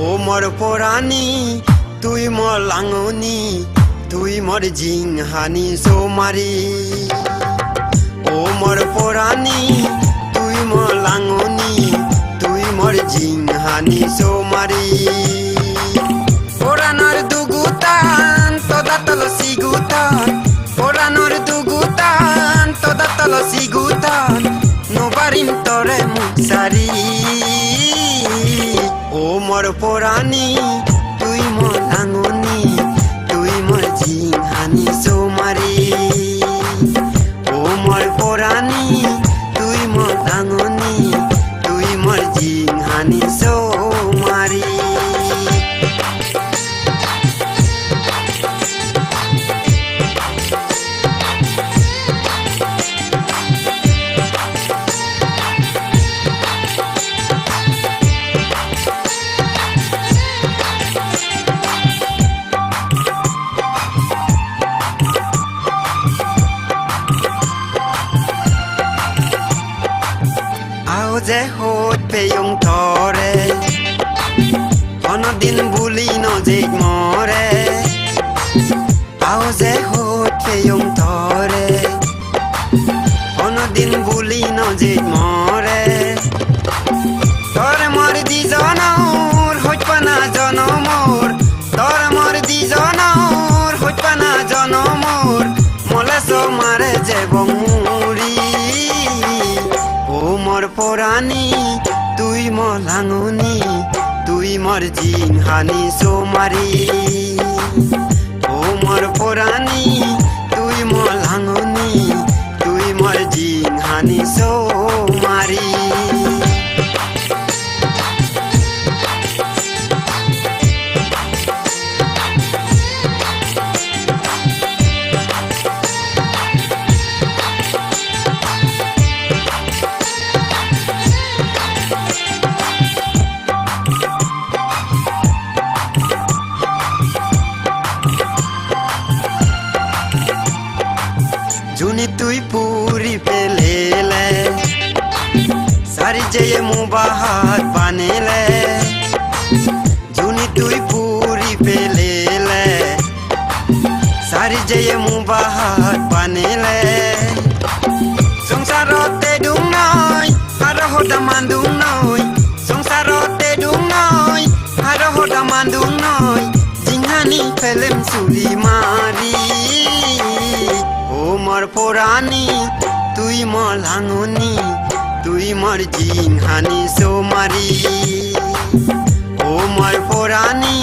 ও মোর পরাণী তুই মোর লাঙনি, তুই মোর জিংহানি সৌমারি। ও মোর পরাণী তুই মোর লাঙনি, তুই মোর জিংহানি সৌমারি। পরাণর দুগুতান তোদা তল সিগুতান, পরাণর দুগুতান তোদা তল সিগুতান, নোবারিম তরে মুসারি। ও মোর পরাণী তুই মোর লাঙনি, তুই মোর জিংহানি সৌমারি। ও মোর পরাণী তুই মোর লাঙনি, তুই মোর জিংহানি সৌমারি। যে হত পেয়ং তরে অনদিন বুলি নজিক মরে। আও যে হত পেয়ং তরে অনদিন বুলি নজিক মরে। তোর মর দিজনর হইত পানা জনমর, তোর মর দিজনর হইত পানা জনমর, মলে মারে যে বংমুরি। ও মোর পরাণী তুই মোর লাঙনি, তুই মোর জিংহানি সৌমারি। ও মোর পরাণী তুই মোর লাঙনি, তুই মোর জিংহানি সৌমারি। জুনি তুই পুরি পেলেলে সারি যেয়ে মুবাহাত বানেলে। জুনি তুই পুরি পেলেলে সারি যেয়ে মুবাহাত বানেলে। সংসারতে ডুং নয় আর হদা মান্দুং নয়, সংসারতে ডুং নয় আর হদা মান্দুং নয়, জিংহানি ফেলেম চুরি মারি। ও মোর পরাণী তুই মোর লাঙনি, তুই মোর জিংহানি সৌমারি। ও মোর পরাণী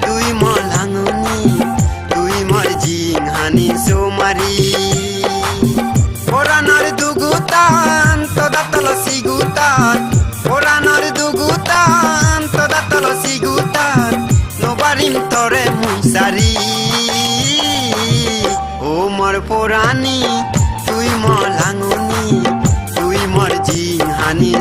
তুই মোর লাঙনি, তুই মোর জিংহানি সৌমারি। পরাণর দুগুতান তোদা তল সিগুতান, পরাণর দুগুতান তোদা তল সিগুতান, নোবারিম তরে মুসারি। ও মোর পরাণী তুই মোর লাঙনি, তুই মোর জিংহানি